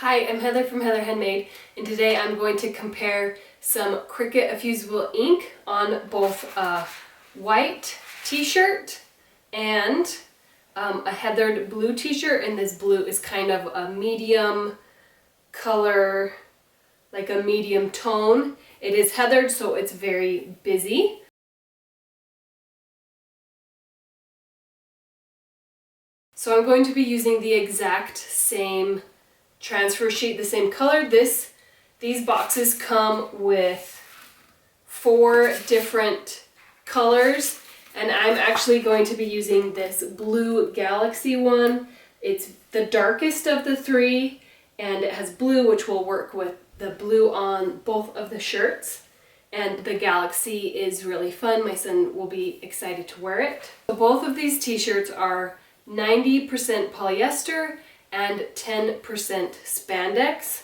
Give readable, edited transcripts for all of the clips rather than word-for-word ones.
Hi, I'm Heather from Heather Handmade, and today I'm going to compare some Cricut Infusible ink on both a white t-shirt and a heathered blue t-shirt, and this blue is kind of a medium color, like a medium tone. It is heathered, so it's very busy. So I'm going to be using the exact same transfer sheet, the same color. These boxes come with 4 different colors, and I'm actually going to be using this blue Galaxy one. It's the darkest of the 3, and it has blue, which will work with the blue on both of the shirts. And the Galaxy is really fun. My son will be excited to wear it. So both of these t-shirts are 90% polyester and 10% spandex.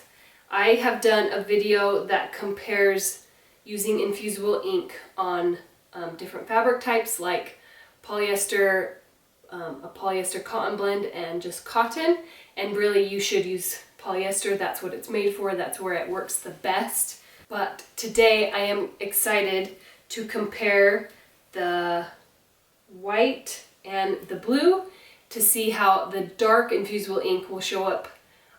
I have done a video that compares using infusible ink on different fabric types like polyester, a polyester cotton blend, and just cotton. And really you should use polyester. That's what it's made for. That's where it works the best. But today I am excited to compare the white and the blue to see how the dark infusible ink will show up.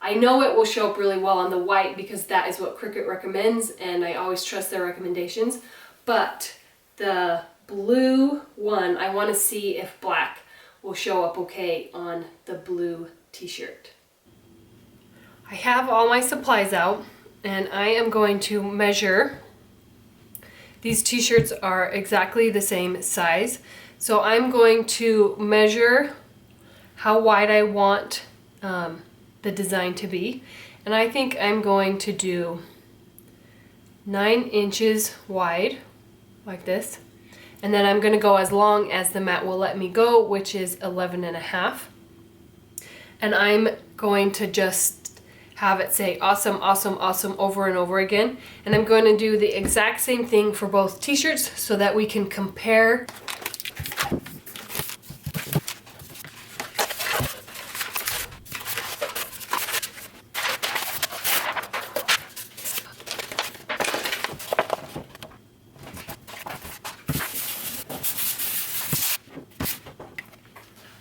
I know it will show up really well on the white because that is what Cricut recommends, and I always trust their recommendations. But the blue one, I want to see if black will show up okay on the blue t-shirt. I have all my supplies out, and I am going to measure. These t-shirts are exactly the same size, so I'm going to measure how wide I want the design to be, and I think I'm going to do 9 inches wide like this, and then I'm going to go as long as the mat will let me go, which is 11.5, and I'm going to just have it say awesome, awesome, awesome over and over again. And I'm going to do the exact same thing for both t-shirts so that we can compare.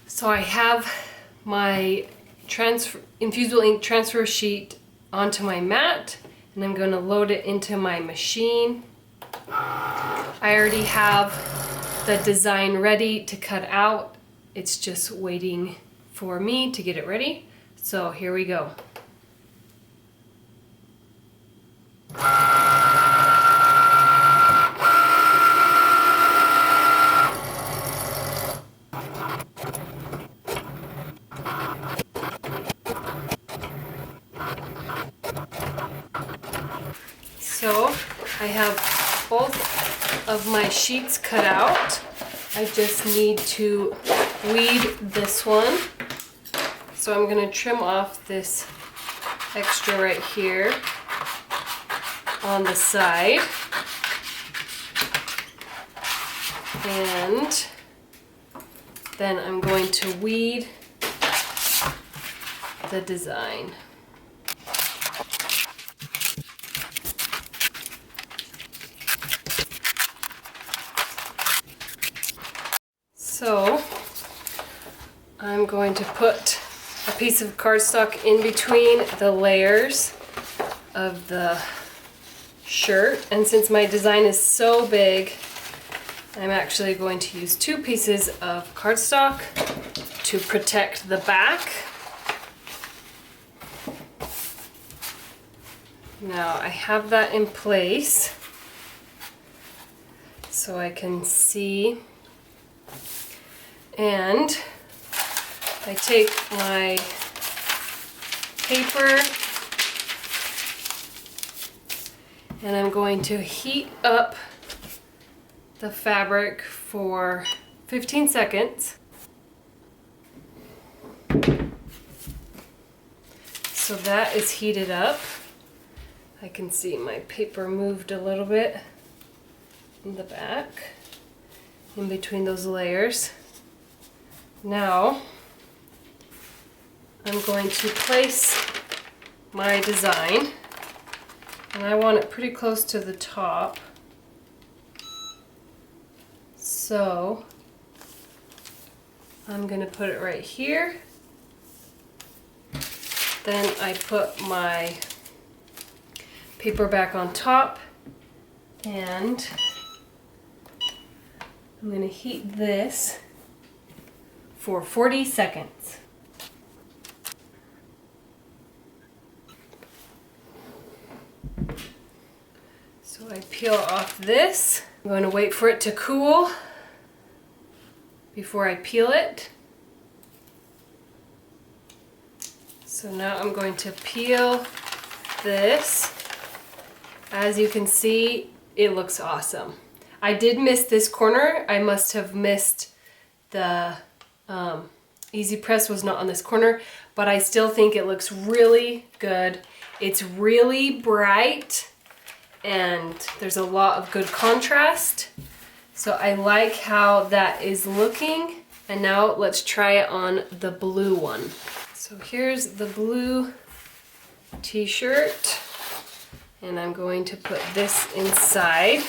So I have my Infusible ink transfer sheet onto my mat, and I'm going to load it into my machine. I already have the design ready to cut out. It's just waiting for me to get it ready. So here we go. So I have both of my sheets cut out. I just need to weed this one. So I'm going to trim off this extra right here on the side. And then I'm going to weed the design. So I'm going to put a piece of cardstock in between the layers of the shirt, and since my design is so big, I'm actually going to use 2 pieces of cardstock to protect the back. Now I have that in place so I can see. And I take my paper and I'm going to heat up the fabric for 15 seconds. So that is heated up. I can see my paper moved a little bit in the back, in between those layers. Now I'm going to place my design, and I want it pretty close to the top. So I'm going to put it right here. Then I put my paper back on top, and I'm going to heat this for 40 seconds. So I peel off this. I'm going to wait for it to cool before I peel it. So now I'm going to peel this. As you can see, it looks awesome. I did miss this corner. I must have missed the Easypress was not on this corner, but I still think it looks really good. It's really bright and there's a lot of good contrast. So I like how that is looking. And now let's try it on the blue one. So here's the blue t-shirt, and I'm going to put this inside.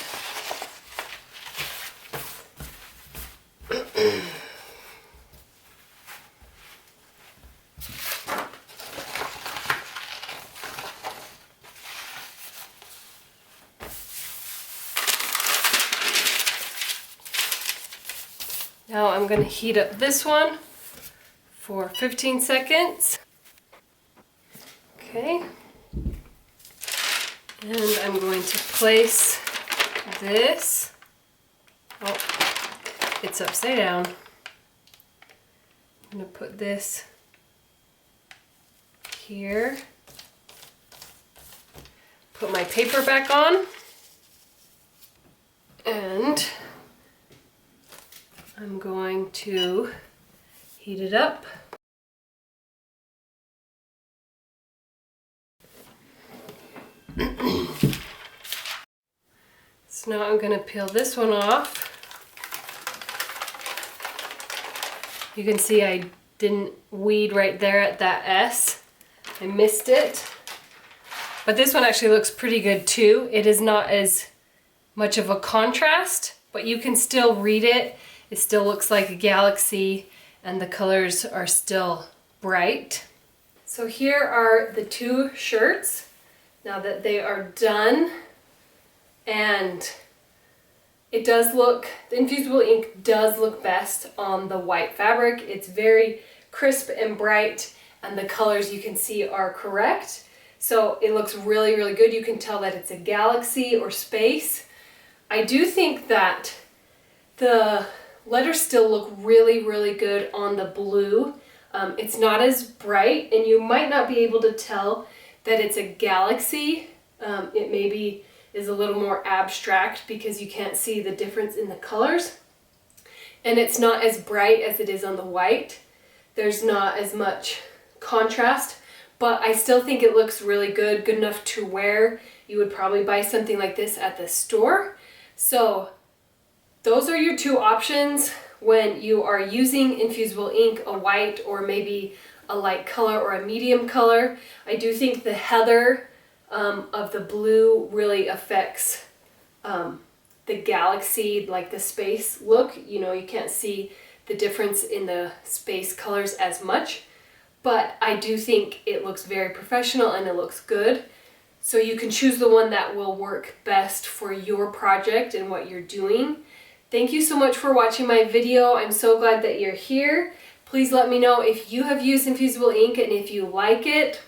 Now I'm going to heat up this one for 15 seconds. Okay. And I'm going to place this. Oh, it's upside down. I'm going to put this here. Put my paper back on. And I'm going to heat it up. So now I'm going to peel this one off. You can see I didn't weed right there at that S. I missed it. But this one actually looks pretty good too. It is not as much of a contrast, but you can still read it. It still looks like a galaxy and the colors are still bright. So here are the two shirts now that they are done, and it does look, the Infusible ink does look best on the white fabric. It's very crisp and bright, and the colors you can see are correct. So it looks really, really good. You can tell that it's a galaxy or space. I do think that the letters still look really, really good on the blue. It's not as bright, and you might not be able to tell that it's a galaxy. It maybe is a little more abstract because you can't see the difference in the colors. And it's not as bright as it is on the white. There's not as much contrast, but I still think it looks really good, good enough to wear. You would probably buy something like this at the store. So those are your two options when you are using Infusible ink, a white or maybe a light color or a medium color. I do think the heather of the blue really affects the galaxy, like the space look. You know, you can't see the difference in the space colors as much, but I do think it looks very professional and it looks good. So you can choose the one that will work best for your project and what you're doing. Thank you so much for watching my video. I'm so glad that you're here. Please let me know if you have used Infusible ink and if you like it.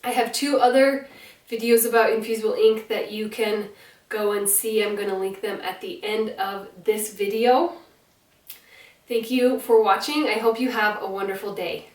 I have two other videos about Infusible ink that you can go and see. I'm going to link them at the end of this video. Thank you for watching. I hope you have a wonderful day.